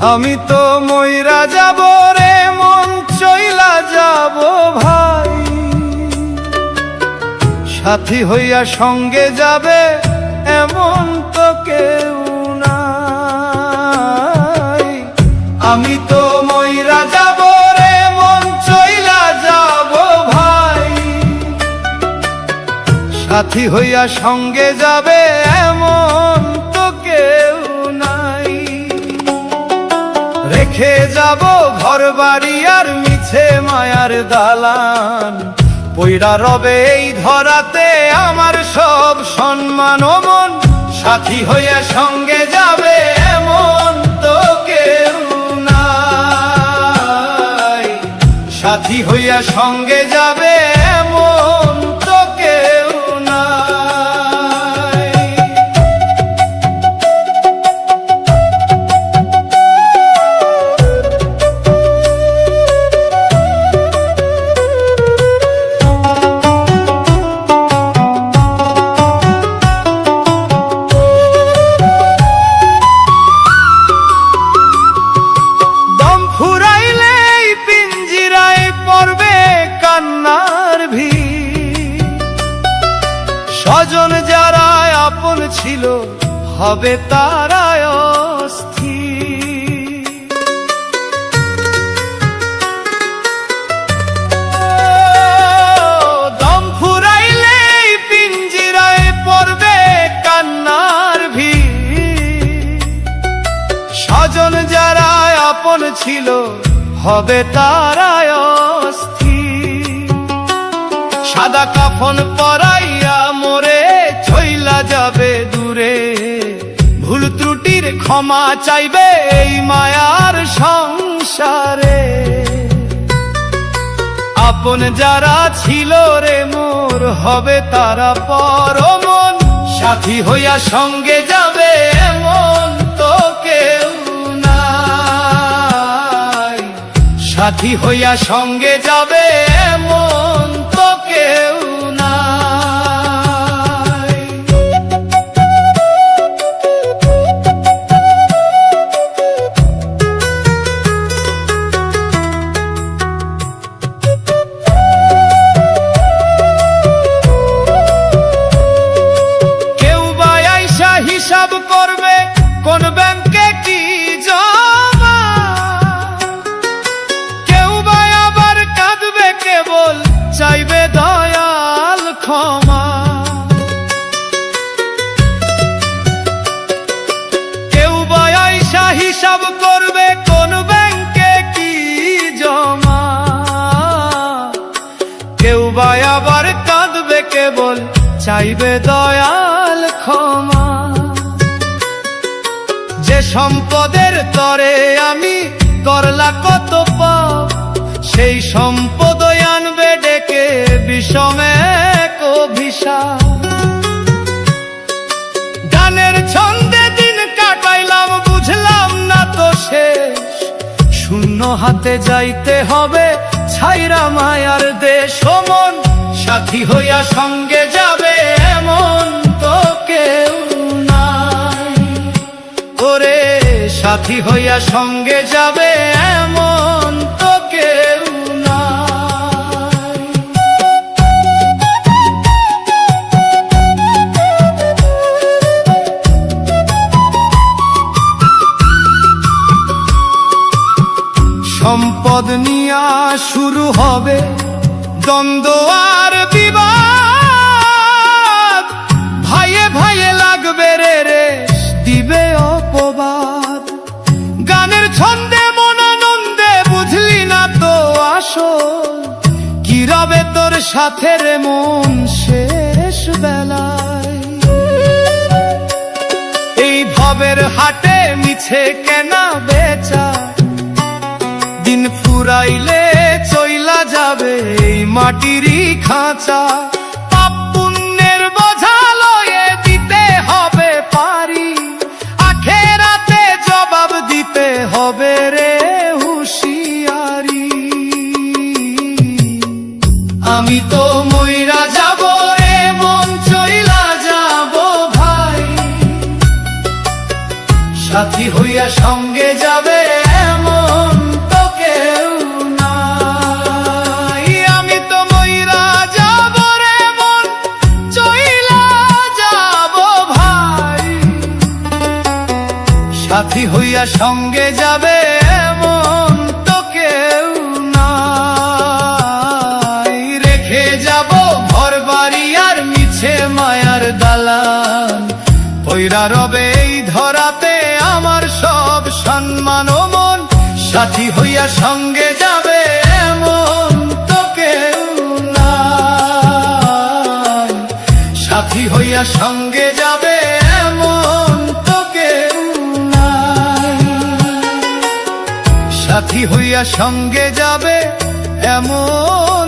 আমি তো মইরা যাব রে মন চইলা যাব ভাই, সাথী হইয়া সঙ্গে যাবে এমন তো কেউ নাই। আমি তো মইরা যাব রে মন চইলা যাব ভাই, সাথী হইয়া সঙ্গে যাবে এমন তো কেউ নাই। রেখে যাব ঘর বাড়ি আর মিছে মায়ার দালান, পইড়া রবে এই ধরাতে আমার সব সম্মান ও মন, সাথী হইয়া সঙ্গে যাবে এমন তো কেউ নাই। সাথী হইয়া সঙ্গে যাবে এমন তো কেউ নাই। দম ফুরাইলে পিঞ্জিরায় পড়বে কান্নার ভিড়, স্বজন যারা আপন ছিল হবে তারাই অস্থির। দম ফুরাইলে পিঞ্জিরায় পড়বে কান্নার ভিড়, স্বজন যারা আপন ছিল হবে তারাই অস্থির। সাদা কাফন পরাইয়া মোরে চইলা যাবে দূরে, ভুল ত্রুটির ক্ষমা চাইবে এই মায়ার সংসারে। আপন যারা ছিল রে মোর হবে তারা পর মন, সাথী হইয়া সঙ্গে যাবে এমন তো কেউ নাই। সাথী হইয়া সঙ্গে যাবে এমন তো কেউ নাই। কেউ বা আইসা হিসাব করবে কোন ব্যাংকে কি জমা, কেউ বা আবার কাঁদবে কেবল চাইবে দয়াল ক্ষমা। কেউ বা আইসা হিসাব করবে কোন ব্যাংকে কি জমা, কেউ বা আবার কাঁদবে কেবল চাইবে দয়াল ক্ষমা। যে সম্পদের তরে আমি করলা কত পাপ, সেই সম্পদ আনবে ডেকে বিষমে অভিশাপ। গানের ছন্দে দিন কাটাইলাম বুঝলাম না তো শেষ, শূন্য হাতে যাইতে হবে ছাইরা মায়ার দেশ ও মন, সাথী হইয়া সঙ্গে যাবে এমন তো কেউ নাই। ওরে সাথী হইয়া সঙ্গে যাবে এমন তো কেউ নাই। সম্পদ নিয়া শুরু হবে দ্বন্দ্ব আর বিবাদ, ভাইয়ে ভাইয়ে লাগবে রে রেশ দিবে অপবাদ। গানের ছন্দে মন আনন্দে বুঝলি না তো আসল, কি রবে তোর সাথে রে মন শেষ বেলায়। এই ভবের হাটে মিছে কেনা বেচা, দিন ফুরাইলে চইলা যাবে এই মাটিরই খাঁচা। পাপ পুণ্যের বোঝা লয়ে দিতে হবে পারি, আখেরাতে জবাব দিতে হবে রে হুঁশিয়ারি। আমি তো মইরা যাব রে মন চইলা যাব ভাই, সাথী হইয়া সঙ্গে যাবে এমন তো কেউ নাই। আমি তো মইরা যাব রে মন, চইলা যাব ভাই, সাথী হইয়া সঙ্গে যাবে এমন তো কেউ নাই। রেখে যাব ঘর বাড়ি আর মিছে মায়ার দালান, পইরা রবে এই ধরাতে আমার সব সম্মান ও মন, সাথী হইয়া সঙ্গে যাবে এমন তো কেউ নাই। সাথী হইয়া সঙ্গে যাবে এমন তো কেউ নাই। সাথী হইয়া সঙ্গে যাবে এমন